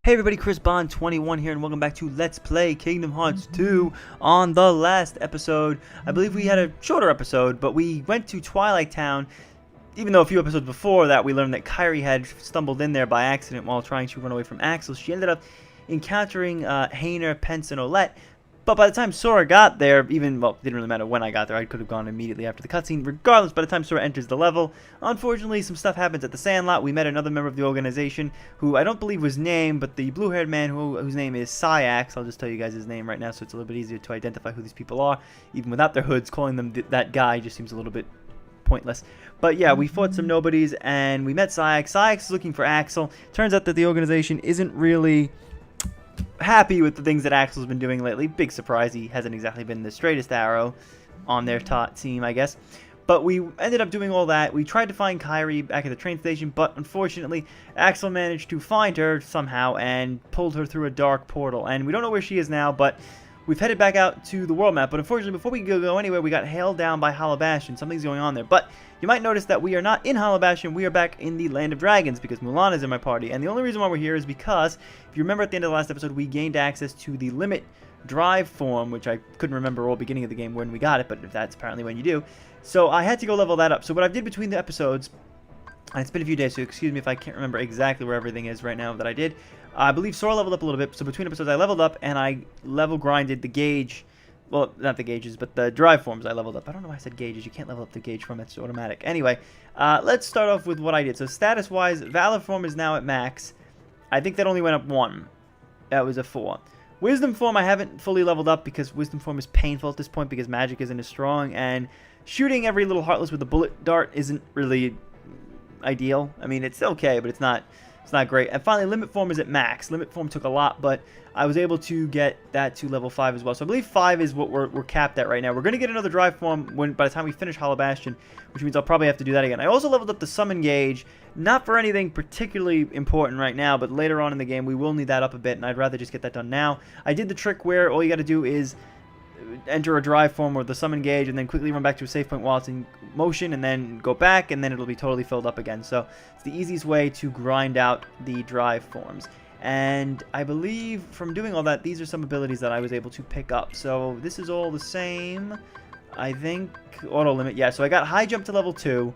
Hey everybody, Chris Bond 21 here, and welcome back to Let's Play Kingdom Hearts 2. On the last episode, I believe we had a shorter episode, but we went to Twilight Town, even though a few episodes before that we learned that Kairi had stumbled in there by accident while trying to run away from Axel. She ended up encountering Hayner, Pence, and Olette. But by the time Sora got there, it didn't really matter when I got there. I could have gone immediately after the cutscene. Regardless, by the time Sora enters the level, unfortunately, some stuff happens at the Sandlot. We met another member of the organization, who I don't believe was named, but the blue-haired man whose name is Syax. I'll just tell you guys his name right now, so it's a little bit easier to identify who these people are. Even without their hoods, calling them that guy just seems a little bit pointless. But yeah, we fought some nobodies, and we met Syax. Syax is looking for Axel. Turns out that the organization isn't really happy with the things that Axel's been doing lately. Big surprise, he hasn't exactly been the straightest arrow on their team, I guess. But we ended up doing all that. We tried to find Kairi back at the train station, but unfortunately, Axel managed to find her somehow and pulled her through a dark portal. And we don't know where she is now, but we've headed back out to the world map. But unfortunately, before we go anywhere, we got hailed down by Hallow Bastion. Something's going on there. But you might notice that we are not in Hallow Bastion. We are back in the Land of Dragons because Mulan is in my party. And the only reason why we're here is because, if you remember at the end of the last episode, we gained access to the Limit Drive form, which I couldn't remember all beginning of the game when we got it, but that's apparently when you do. So I had to go level that up. So what I did between the episodes, and it's been a few days, so excuse me if I can't remember exactly where everything is right now that I did. I believe Sora leveled up a little bit, so between episodes I leveled up and I level grinded the gauge. Well, not the gauges, but the drive forms I leveled up. I don't know why I said gauges. You can't level up the gauge form. It's automatic. Anyway, let's start off with what I did. So status-wise, Valor form is now at max. I think that only went up 1. That was a 4. Wisdom form I haven't fully leveled up because Wisdom form is painful at this point because magic isn't as strong. And shooting every little Heartless with a bullet dart isn't really ideal. I mean, it's okay, but it's not great. And finally, Limit form is at max. Limit form took a lot, but I was able to get that to level 5 as well. So I believe 5 is what we're capped at right now. We're going to get another drive form by the time we finish Hallow Bastion, which means I'll probably have to do that again. I also leveled up the summon gauge, not for anything particularly important right now, but later on in the game we will need that up a bit, and I'd rather just get that done now. I did the trick where all you got to do is enter a drive form or the summon gauge and then quickly run back to a save point while it's in motion and then go back, and then it'll be totally filled up again. So it's the easiest way to grind out the drive forms. And I believe from doing all that, these are some abilities that I was able to pick up. So this is all the same. I think auto limit. Yeah, so I got high jump to level 2.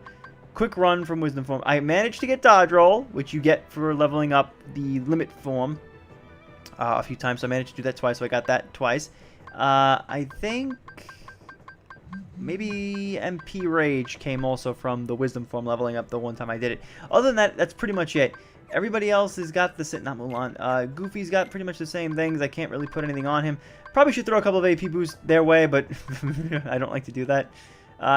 Quick run from Wisdom form. I managed to get dodge roll, which you get for leveling up the limit form a few times. So I managed to do that twice, so I got that twice. I think maybe MP Rage came also from the Wisdom form leveling up the one time I did it. Other than that, that's pretty much it. Everybody else has got the... Not Mulan. Goofy's got pretty much the same things. I can't really put anything on him. Probably should throw a couple of AP boosts their way, but I don't like to do that.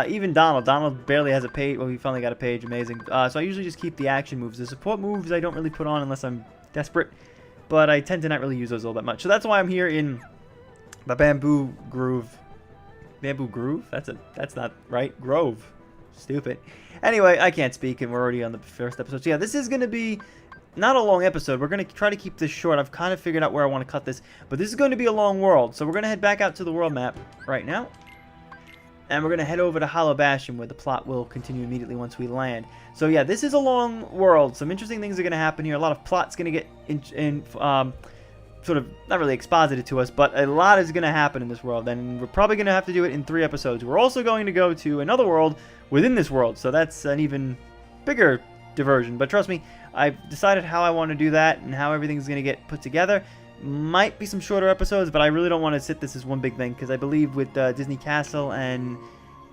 Even Donald. Donald barely has a page. Well, he finally got a page. Amazing. So I usually just keep the action moves. The support moves I don't really put on unless I'm desperate, but I tend to not really use those all that much. So that's why I'm here in the Bamboo Groove. Bamboo Groove? That's not right. Grove. Stupid. Anyway, I can't speak, and we're already on the first episode. So yeah, this is going to be not a long episode. We're going to try to keep this short. I've kind of figured out where I want to cut this, but this is going to be a long world. So we're going to head back out to the world map right now, and we're going to head over to Hallow Bastion, where the plot will continue immediately once we land. So yeah, this is a long world. Some interesting things are going to happen here. A lot of plot's going to get sort of not really exposited to us, but a lot is going to happen in this world, and we're probably going to have to do it in 3 episodes. We're also going to go to another world within this world, so that's an even bigger diversion. But trust me, I've decided how I want to do that and how everything's going to get put together. Might be some shorter episodes, but I really don't want to sit this as one big thing, because I believe with Disney Castle and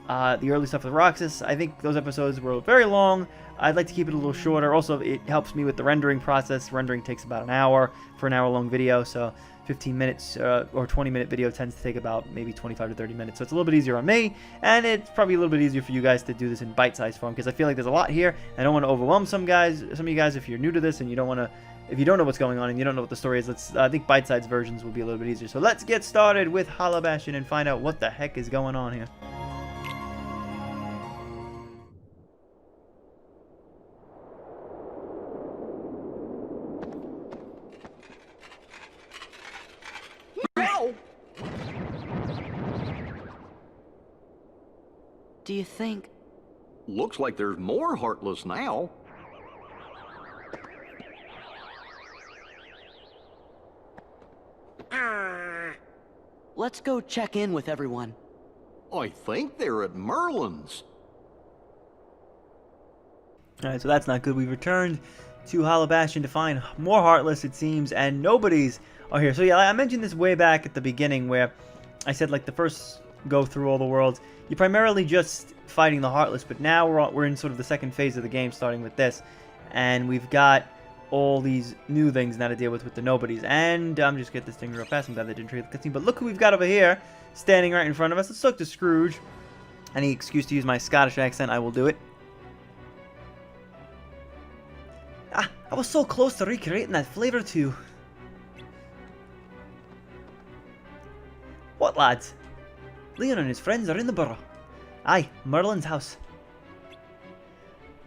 the early stuff with Roxas, I think those episodes were very long. I'd like to keep it a little shorter. Also, it helps me with the rendering process. Rendering takes about an hour for an hour-long video, so 15 minutes or 20-minute video tends to take about maybe 25 to 30 minutes. So it's a little bit easier on me, and it's probably a little bit easier for you guys to do this in bite-sized form, because I feel like there's a lot here. I don't want to overwhelm some of you guys if you're new to this and you don't want to. If you don't know what's going on and you don't know what the story is, I think bite-sized versions will be a little bit easier. So let's get started with Hallow Bastion and find out what the heck is going on here. Do you think? Looks like there's more Heartless now. let's go check in with everyone. I think they're at Merlin's. Alright, so that's not good. We've returned to Hallow Bastion to find more Heartless, it seems, and nobody's are here. So yeah, I mentioned this way back at the beginning where I said, like, the first go through all the worlds, you're primarily just fighting the Heartless, but now we're in sort of the second phase of the game, starting with this, and we've got all these new things now to deal with the nobodies. And I'm just get this thing real fast. I'm glad they didn't trade the cutscene. But look who we've got over here, standing right in front of us. Let's talk to Scrooge. Any excuse to use my Scottish accent, I will do it. Ah, I was so close to recreating that flavor too. What, lads? Leon and his friends are in the burrow. Aye, Merlin's house.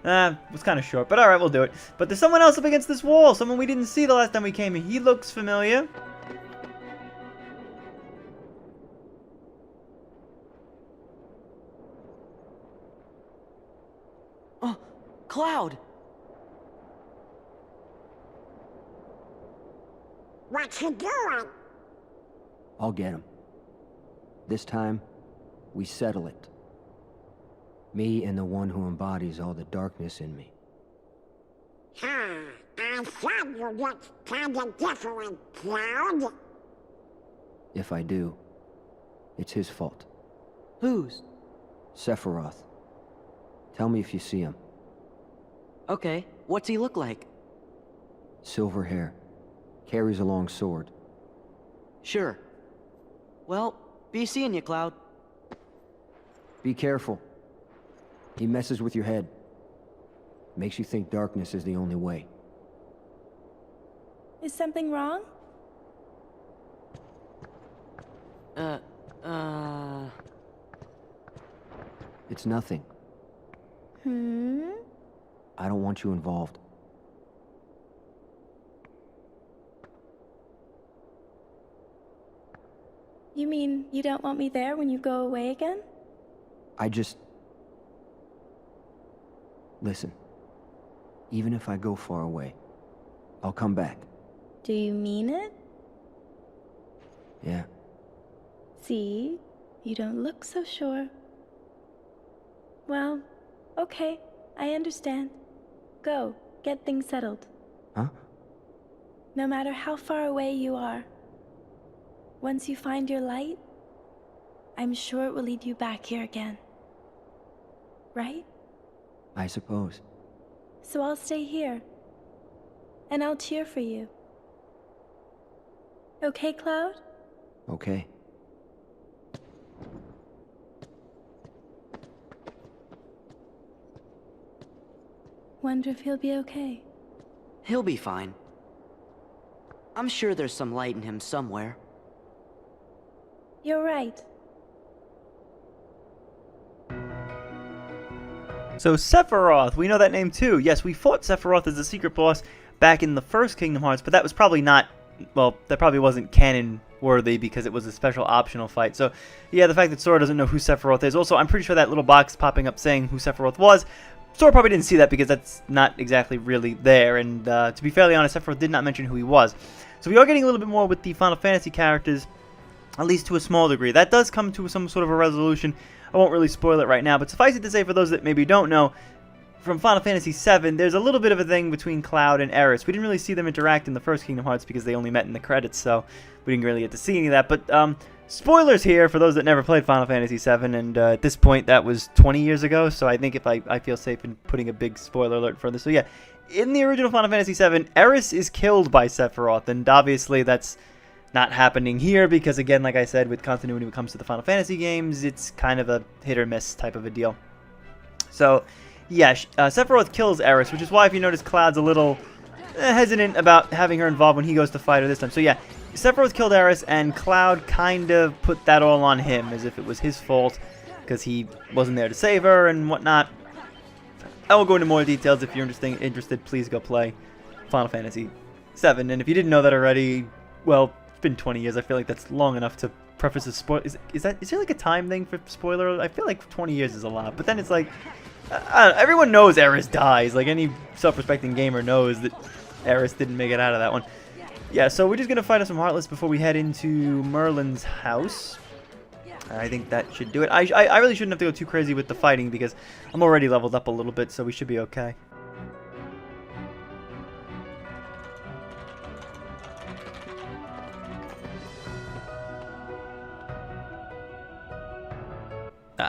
It was kind of short, but alright, we'll do it. But there's someone else up against this wall. Someone we didn't see the last time we came in. He looks familiar. Oh, Cloud! What you doing? I'll get him. This time, we settle it. Me and the one who embodies all the darkness in me. I thought you looked kinda different, Cloud. If I do, it's his fault. Whose? Sephiroth. Tell me if you see him. Okay, what's he look like? Silver hair. Carries a long sword. Sure. Well, be seeing you, Cloud. Be careful. He messes with your head. Makes you think darkness is the only way. Is something wrong? It's nothing. I don't want you involved. You mean you don't want me there when you go away again? Listen. Even if I go far away, I'll come back. Do you mean it? Yeah. See? You don't look so sure. Well, okay. I understand. Go. Get things settled. Huh? No matter how far away you are, once you find your light, I'm sure it will lead you back here again. Right? I suppose. So I'll stay here. And I'll cheer for you. Okay, Cloud? Okay. Wonder if he'll be okay. He'll be fine. I'm sure there's some light in him somewhere. You're right. So Sephiroth, we know that name too. Yes, we fought Sephiroth as a secret boss back in the first Kingdom Hearts, but that was probably not, well, that probably wasn't canon worthy because it was a special optional fight. So yeah, the fact that Sora doesn't know who Sephiroth is. Also, I'm pretty sure that little box popping up saying who Sephiroth was, Sora probably didn't see that because that's not exactly really there. And to be fairly honest, Sephiroth did not mention who he was. So we are getting a little bit more with the Final Fantasy characters, at least to a small degree. That does come to some sort of a resolution. I won't really spoil it right now, but suffice it to say, for those that maybe don't know, from Final Fantasy VII, there's a little bit of a thing between Cloud and Aeris. We didn't really see them interact in the first Kingdom Hearts because they only met in the credits, so we didn't really get to see any of that. But spoilers here for those that never played Final Fantasy VII, and at this point, that was 20 years ago, so I think if I feel safe in putting a big spoiler alert for this. So yeah, in the original Final Fantasy VII, Aeris is killed by Sephiroth, and obviously that's not happening here because, again, like I said, with continuity when it comes to the Final Fantasy games, it's kind of a hit or miss type of a deal. So yeah, Sephiroth kills Aeris, which is why if you notice Cloud's a little hesitant about having her involved when he goes to fight her this time. So yeah, Sephiroth killed Aeris, and Cloud kind of put that all on him as if it was his fault because he wasn't there to save her and whatnot. I will go into more details. If you're interested, please go play Final Fantasy VII. And if you didn't know that already, well, it's been 20 years. I feel like that's long enough to preface a spoil. Is there like a time thing for spoiler? I feel like 20 years is a lot, but then it's like, I don't know, everyone knows Aeris dies. Like any self-respecting gamer knows that Aeris didn't make it out of that one. Yeah, so we're just going to fight off some Heartless before we head into Merlin's house. I think that should do it. I really shouldn't have to go too crazy with the fighting because I'm already leveled up a little bit, so we should be okay.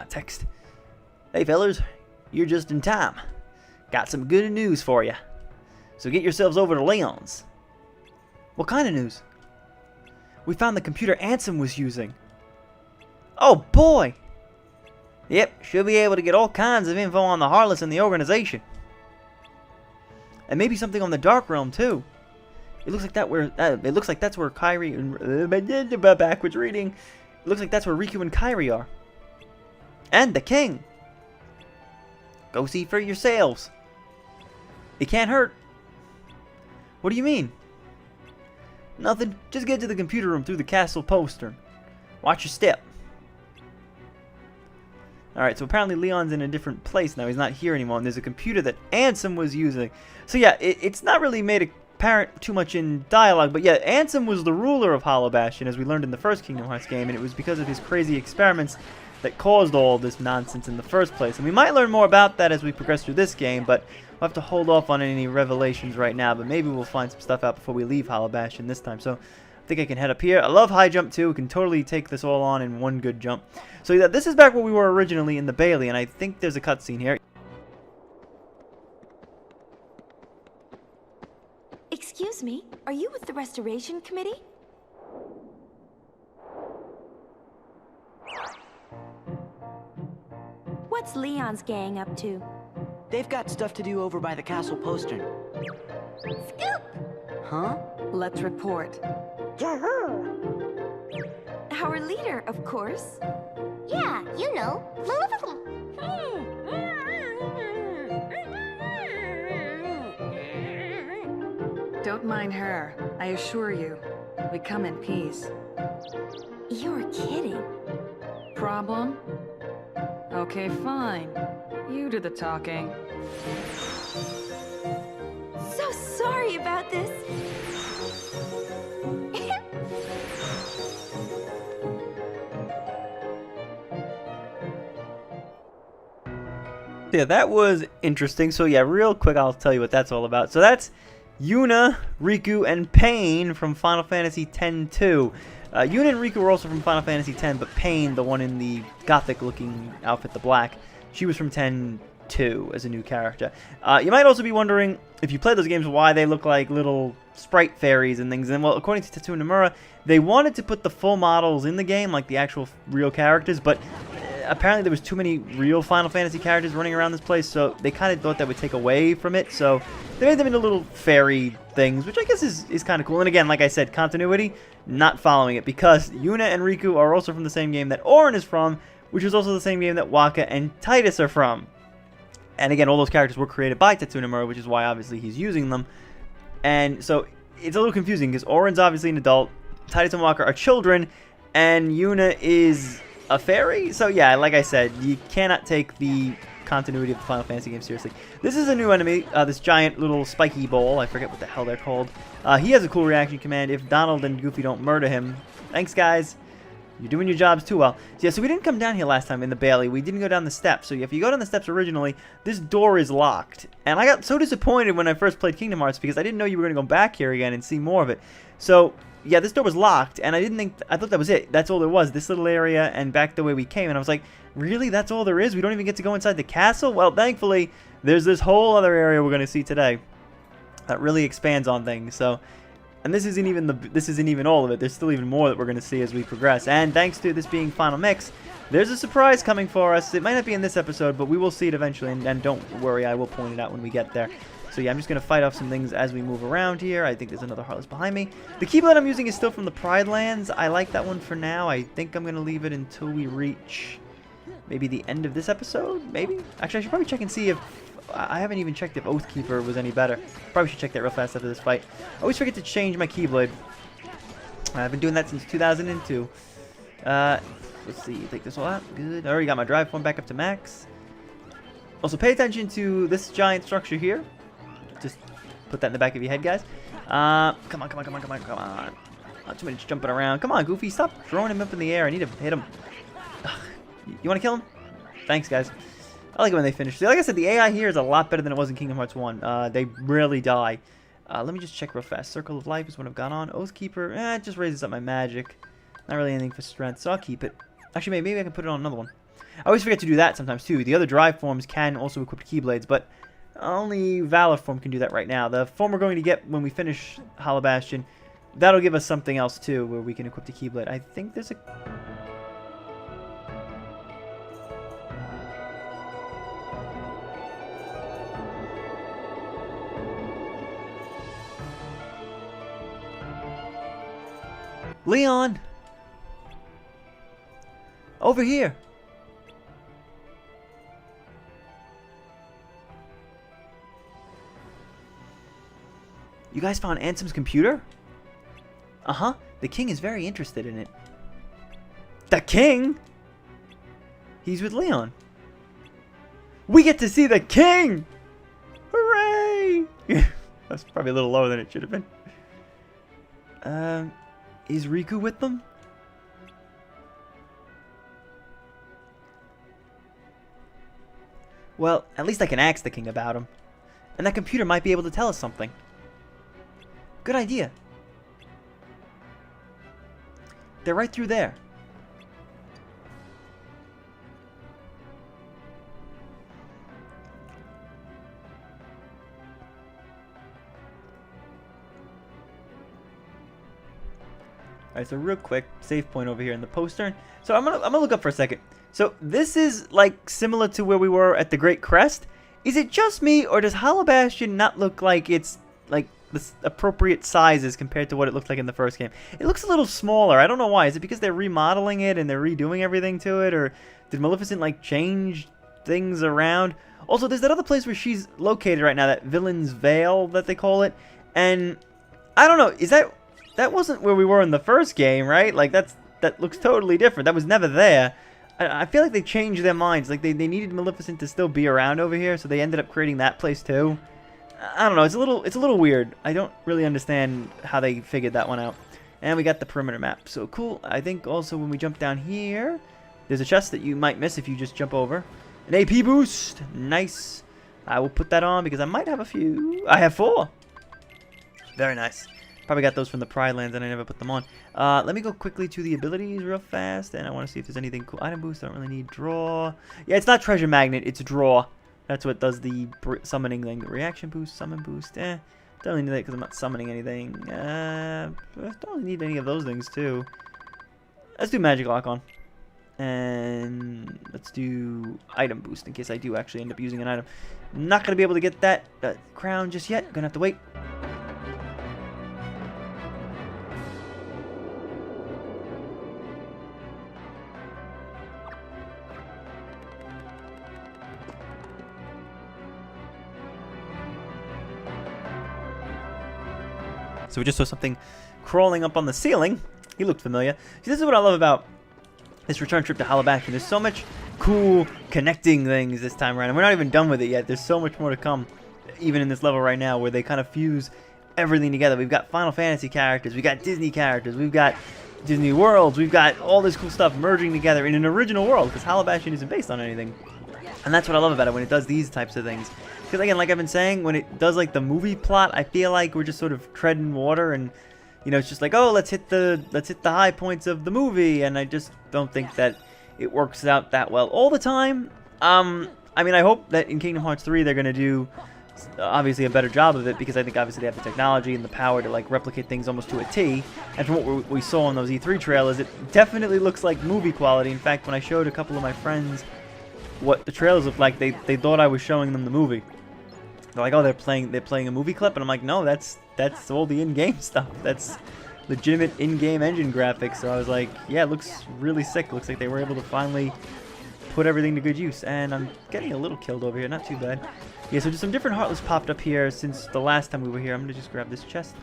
Text. Hey, fellas. You're just in time. Got some good news for you. So get yourselves over to Leon's. What kind of news? We found the computer Ansem was using. Oh, boy! Yep, should be able to get all kinds of info on the Heartless and the organization. And maybe something on the Dark Realm, too. It looks like that's where Kyrie and backwards reading. It looks like that's where Riku and Kyrie are. And the king. Go see for yourselves. It can't hurt. What do you mean? Nothing. Just get to the computer room through the castle postern. Watch your step. Alright, so apparently Leon's in a different place now. He's not here anymore. And there's a computer that Ansem was using. So yeah, it's not really made apparent too much in dialogue. But yeah, Ansem was the ruler of Hallow Bastion, as we learned in the first Kingdom Hearts game. And it was because of his crazy experiments that caused all this nonsense in the first place. And we might learn more about that as we progress through this game. But we'll have to hold off on any revelations right now. But maybe we'll find some stuff out before we leave Hallow Bastion this time. So I think I can head up here. I love high jump too. We can totally take this all on in one good jump. So yeah, this is back where we were originally in the Bailey, and I think there's a cutscene here. Excuse me, are you with the Restoration Committee? What's Leon's gang up to? They've got stuff to do over by the castle postern. Scoop! Huh? Let's report. Yahoo! Our leader, of course. Yeah, you know. Don't mind her. I assure you, we come in peace. You're kidding. Problem? Okay, fine. You do the talking. So sorry about this. Yeah, that was interesting. So yeah, real quick, I'll tell you what that's all about. So that's Yuna, Riku, and Pain from Final Fantasy X-2. Yuna and Riku were also from Final Fantasy X, but Pain, the one in the gothic-looking outfit, the black, she was from X-2 as a new character. You might also be wondering, if you play those games, why they look like little sprite fairies and things. And well, according to Tetsuya Nomura, they wanted to put the full models in the game, like the actual real characters, but apparently there was too many real Final Fantasy characters running around this place, so they kind of thought that would take away from it, so they made them into little fairy things, which I guess is kind of cool. And again, like I said, continuity, not following it, because Yuna and Riku are also from the same game that Auron is from, which is also the same game that Wakka and Titus are from. And again, all those characters were created by Tetsuya Nomura, which is why obviously he's using them. And so it's a little confusing, because Auron's obviously an adult, Titus and Wakka are children, and Yuna is a fairy? So yeah, like I said, you cannot take the continuity of the Final Fantasy game seriously. This is a new enemy, this giant little spiky ball. I forget what the hell they're called. He has a cool reaction command if Donald and Goofy don't murder him. Thanks, guys. You're doing your jobs too well. So yeah, so we didn't come down here last time in the Bailey. We didn't go down the steps. So if you go down the steps originally, this door is locked. And I got so disappointed when I first played Kingdom Hearts because I didn't know you were going to go back here again and see more of it. So yeah, this door was locked, and I thought that was it. That's all there was, this little area and back the way we came. And I was like, really? That's all there is? We don't even get to go inside the castle? Well, thankfully, there's this whole other area we're going to see today that really expands on things. So, and this isn't even all of it. There's still even more that we're going to see as we progress. And thanks to this being Final Mix, there's a surprise coming for us. It might not be in this episode, but we will see it eventually. And don't worry, I will point it out when we get there. So yeah, I'm just going to fight off some things as we move around here. I think there's another Heartless behind me. The Keyblade I'm using is still from the Pride Lands. I like that one for now. I think I'm going to leave it until we reach maybe the end of this episode, maybe? Actually, I should probably check and see if... I haven't even checked if Oathkeeper was any better. Probably should check that real fast after this fight. I always forget to change my Keyblade. I've been doing that since 2002. Let's see, take this all out. Good. I already got my drive form back up to max. Also, pay attention to this giant structure here. Just put that in the back of your head, guys. Come on, come on, come on, come on, come on. Not too much jumping around. Come on, Goofy, stop throwing him up in the air. I need to hit him. Ugh. You want to kill him? Thanks, guys. I like it when they finish. Like I said, the AI here is a lot better than it was in Kingdom Hearts 1. They rarely die. Let me just check real fast. Circle of Life is what I've got on. Oathkeeper, it just raises up my magic. Not really anything for strength, so I'll keep it. Actually, maybe I can put it on another one. I always forget to do that sometimes, too. The other drive forms can also equip Keyblades, but only Valor form can do that right now. The form we're going to get when we finish Hallow Bastion, that'll give us something else, too, where we can equip the Keyblade. I think there's a... Leon! Over here! You guys found Ansem's computer? Uh-huh. The king is very interested in it. The king? He's with Leon. We get to see the king! Hooray! That's probably a little lower than it should have been. Is Riku with them? Well, at least I can ask the king about him. And that computer might be able to tell us something. Good idea. They're right through there. Alright, so real quick, save point over here in the postern. So I'm gonna look up for a second. So this is like similar to where we were at the Great Crest. Is it just me, or does Hallow Bastion not look like it's like the appropriate sizes compared to what it looked like in the first game? It looks a little smaller. I don't know why. Is it because they're remodeling it and they're redoing everything to it, or did Maleficent like change things around? Also, there's that other place where she's located right now, that Villain's Vale that they call it, and I don't know. Is that wasn't where we were in the first game, right? Like that looks totally different. That was never there. I feel like they changed their minds. Like they needed Maleficent to still be around over here, so they ended up creating that place too. I don't know. It's a little weird. I don't really understand how they figured that one out. And we got the perimeter map. So cool. I think also when we jump down here, there's a chest that you might miss if you just jump over. An AP boost. Nice. I will put that on because I might have a few. I have 4. Very nice. Probably got those from the Pride Lands and I never put them on. Let me go quickly to the abilities real fast. And I want to see if there's anything cool. Item boost. I don't really need draw. Yeah, it's not treasure magnet. It's draw. That's what does the summoning thing. Reaction boost, summon boost. Don't really need that because I'm not summoning anything. Don't really need any of those things too. Let's do magic lock on. And let's do item boost in case I do actually end up using an item. Not going to be able to get that crown just yet. Gonna have to wait. So we just saw something crawling up on the ceiling. He looked familiar. See, this is what I love about this return trip to Hallow Bastion. There's so much cool connecting things this time around. And we're not even done with it yet. There's so much more to come, even in this level right now, where they kind of fuse everything together. We've got Final Fantasy characters. We've got Disney characters. We've got Disney worlds. We've got all this cool stuff merging together in an original world, because Hallow Bastion isn't based on anything. And that's what I love about it when it does these types of things. Because again, like I've been saying, when it does like the movie plot, I feel like we're just sort of treading water, and you know, it's just like, oh, let's hit the high points of the movie, and I just don't think that it works out that well all the time. I mean, I hope that in Kingdom Hearts 3 they're gonna do obviously a better job of it, because I think obviously they have the technology and the power to like replicate things almost to a T. And from what we saw in those E3 trailers, it definitely looks like movie quality. In fact, when I showed a couple of my friends what the trailers looked like, they thought I was showing them the movie. They're like, oh, they're playing a movie clip, and I'm like, no, that's all the in-game stuff. That's legitimate in-game engine graphics. So I was like, yeah, it looks really sick. Looks like they were able to finally put everything to good use. And I'm getting a little killed over here, not too bad. Yeah, so just some different Heartless popped up here since the last time we were here. I'm gonna just grab this chest.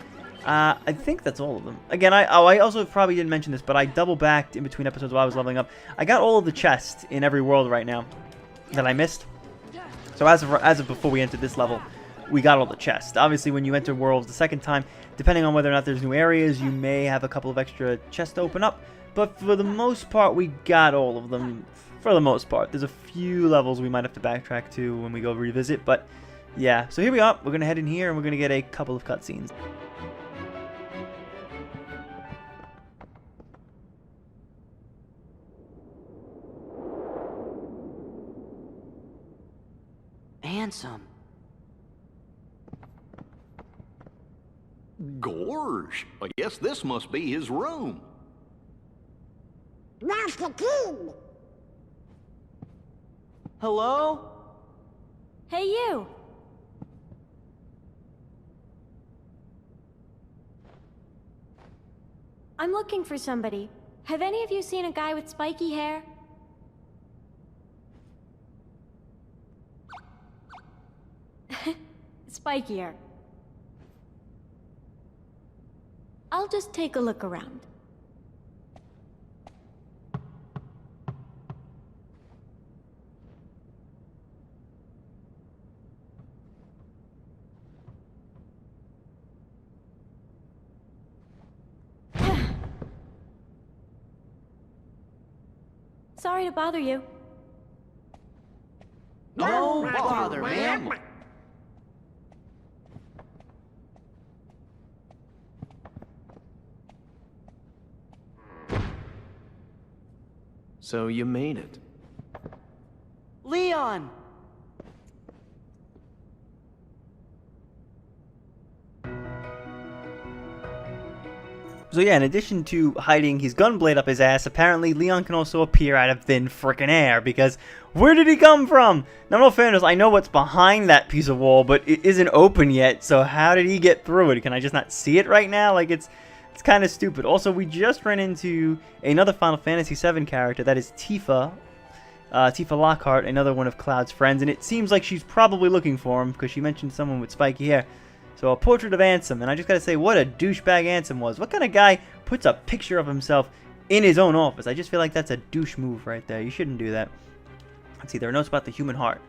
I think that's all of them. Again, I also probably didn't mention this, but I double backed in between episodes while I was leveling up. I got all of the chests in every world right now that I missed. So as of before we entered this level, we got all the chests. Obviously, when you enter worlds the second time, depending on whether or not there's new areas, you may have a couple of extra chests to open up. But for the most part, we got all of them. For the most part, there's a few levels we might have to backtrack to when we go revisit. But yeah, so here we are. We're gonna head in here and we're gonna get a couple of cutscenes. Ansem. Gorge, I guess this must be his room. Master King! Hello? Hey, you! I'm looking for somebody. Have any of you seen a guy with spiky hair? Spikier. I'll just take a look around. Sorry to bother you. No bother, ma'am. So you made it. Leon! So yeah, in addition to hiding his gunblade up his ass, apparently Leon can also appear out of thin frickin' air, because where did he come from? Now, in all fairness, I know what's behind that piece of wall, but it isn't open yet, so how did he get through it? Can I just not see it right now? Like, it's kind of stupid. Also, we just ran into another Final Fantasy VII character, that is Tifa. Tifa Lockhart, another one of Cloud's friends, and it seems like she's probably looking for him, because she mentioned someone with spiky hair. So a portrait of Ansem, and I just gotta say, what a douchebag Ansem was. What kind of guy puts a picture of himself in his own office? I just feel like that's a douche move right there. You shouldn't do that. Let's see, there are notes about the human heart.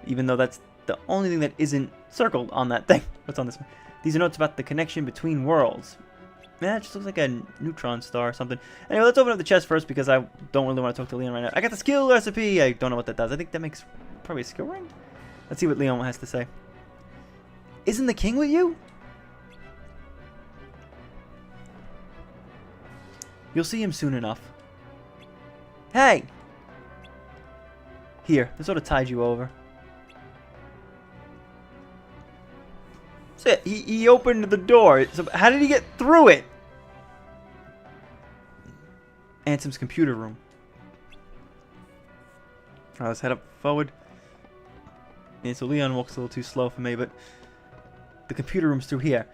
Even though that's the only thing that isn't circled on that thing. What's on this one? These are notes about the connection between worlds. Man, it just looks like a neutron star or something. Anyway, let's open up the chest first because I don't really want to talk to Leon right now. I got the skill recipe. I don't know what that does. I think that makes probably a skill ring. Let's see what Leon has to say. Isn't the king with you? You'll see him soon enough. Hey! Here, this sort of tied you over. That's it. He opened the door. So how did he get through it? Ansem's computer room. Alright, let's head up forward. Yeah, so Leon walks a little too slow for me, but the computer room's through here.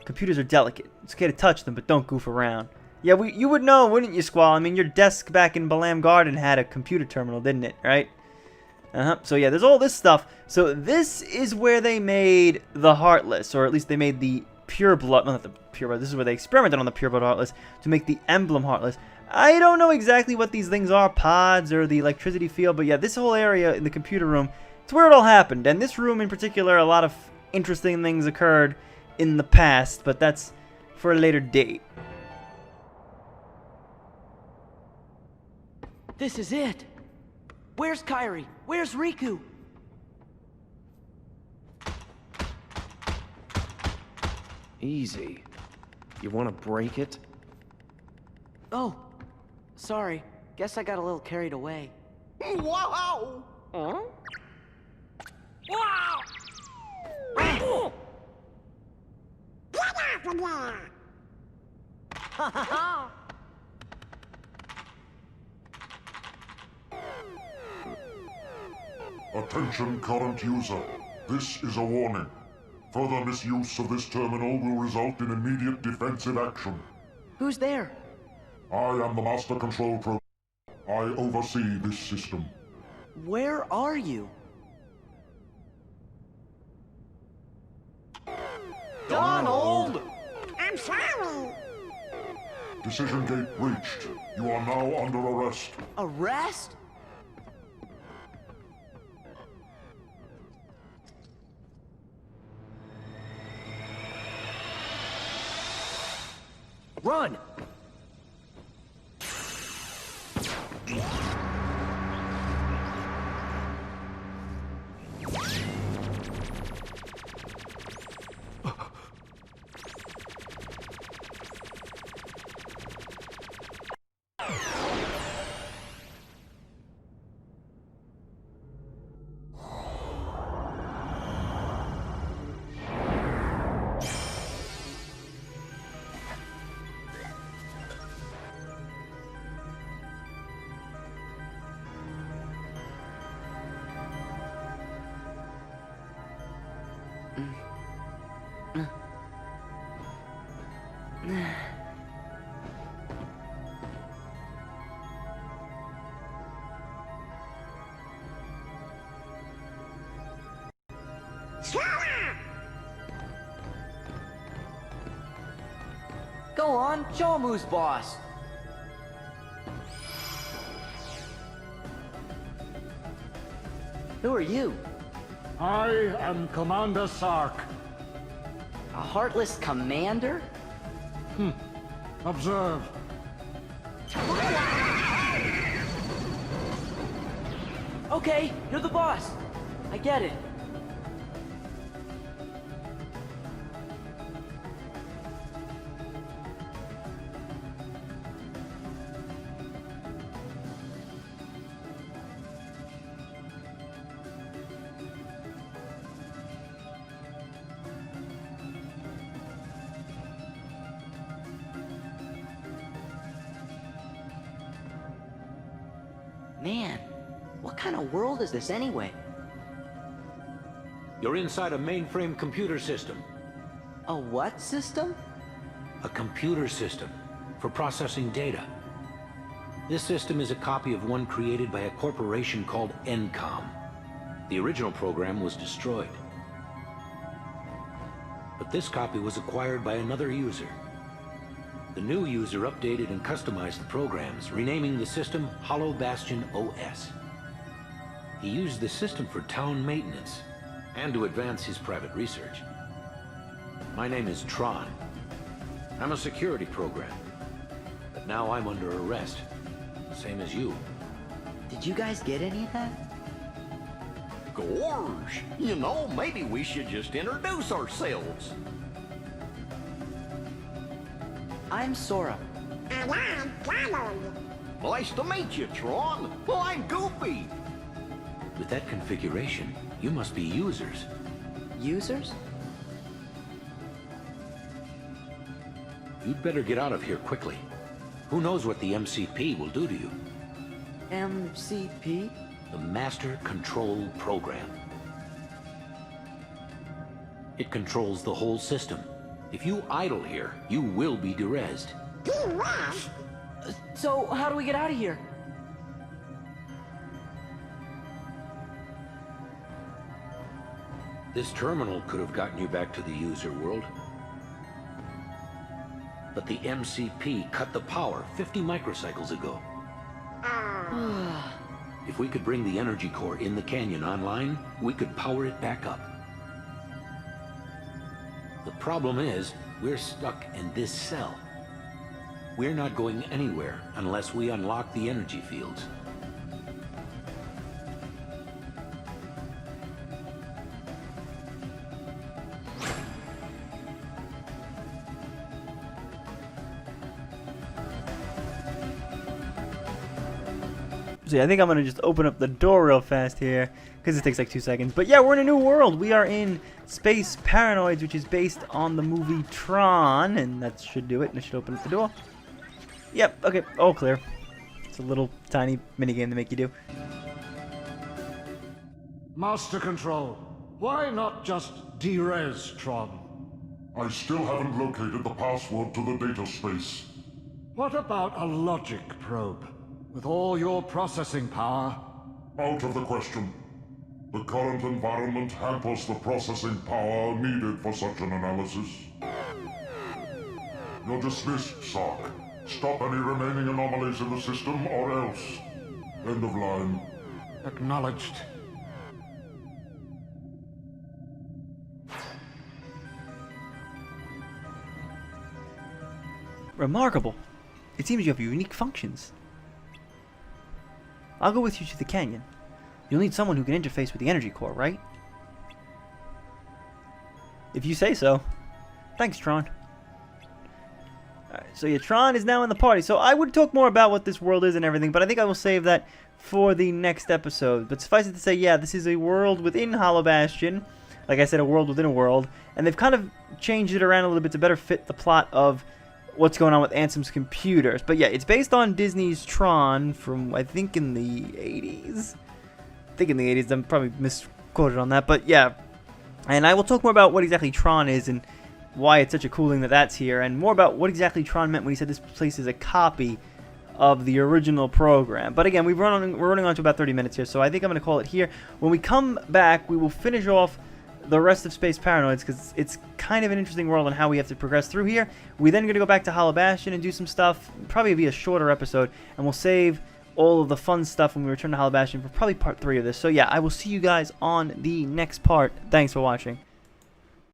Computers are delicate. It's okay to touch them, but don't goof around. Yeah, you would know, wouldn't you, Squall? I mean, your desk back in Balam Garden had a computer terminal, didn't it? Right? So yeah, there's all this stuff. So this is where they made the Heartless, or at least they made the Pure Blood. Not the Pure Blood. This is where they experimented on the Pure Blood Heartless to make the Emblem Heartless. I don't know exactly what these things are, pods or the electricity field, but yeah, this whole area in the computer room, it's where it all happened. And this room in particular, a lot of interesting things occurred in the past, but that's for a later date. This is it. Where's Kairi? Where's Riku? Easy. You want to break it? Oh, sorry. Guess I got a little carried away. Wow! Huh? Get off of there! Attention current user. This is a warning. Further misuse of this terminal will result in immediate defensive action. Who's there? I am the Master Control Program. I oversee this system. Where are you? Donald! I'm sorry! Decision gate breached. You are now under arrest. Run! Go on, show 'em who's boss. Who are you? I am Commander Sark. A heartless commander? Observe. Okay, you're the boss. I get it. Man, what kind of world is this anyway? You're inside a mainframe computer system. A what system? A computer system for processing data. This system is a copy of one created by a corporation called Encom. The original program was destroyed. But this copy was acquired by another user. The new user updated and customized the programs, renaming the system Hallow Bastion OS. He used the system for town maintenance and to advance his private research. My name is Tron. I'm a security program, but now I'm under arrest, same as you. Did you guys get any of that? Gorge, you know, maybe we should just introduce ourselves. I'm Sora. And I'm Donald. Nice to meet you, Tron. Well, I'm Goofy. With that configuration, you must be users. Users? You'd better get out of here quickly. Who knows what the MCP will do to you? MCP? The Master Control Program. It controls the whole system. If you idle here, you will be derezzed. Derez? So, how do we get out of here? This terminal could have gotten you back to the user world. But the MCP cut the power 50 microcycles ago. If we could bring the energy core in the canyon online, we could power it back up. The problem is, we're stuck in this cell. We're not going anywhere unless we unlock the energy fields. So yeah, I think I'm gonna just open up the door real fast here because it takes like 2 seconds. But yeah, we're in a new world. We are in Space Paranoids, which is based on the movie Tron, and that should do it. And it should open up the door. Yep. Okay. All clear. It's a little tiny mini game to make you do. Master Control, why not just derez Tron? I still haven't located the password to the data space. What about a logic probe? With all your processing power? Out of the question. The current environment hampers the processing power needed for such an analysis. You're dismissed, Sark. Stop any remaining anomalies in the system, or else. End of line. Acknowledged. Remarkable. It seems you have unique functions. I'll go with you to the canyon. You'll need someone who can interface with the energy core, right? If you say so. Thanks, Tron. Alright, so yeah, Tron is now in the party. So I would talk more about what this world is and everything, but I think I will save that for the next episode. But suffice it to say, yeah, this is a world within Hallow Bastion. Like I said, a world within a world. And they've kind of changed it around a little bit to better fit the plot of what's going on with Ansem's computers. But yeah, it's based on Disney's Tron from, I think, in the 80s. I think in the 80s. I'm probably misquoted on that. But yeah. And I will talk more about what exactly Tron is and why it's such a cool thing that that's here. And more about what exactly Tron meant when he said this place is a copy of the original program. But again, we're running on to about 30 minutes here. So I think I'm going to call it here. When we come back, we will finish off the rest of Space Paranoids, because it's kind of an interesting world and how we have to progress through here. We're then going to go back to Hallow Bastion and do some stuff. Probably be a shorter episode, and we'll save all of the fun stuff when we return to Hallow Bastion for probably part 3 of this. So yeah, I will see you guys on the next part. Thanks for watching.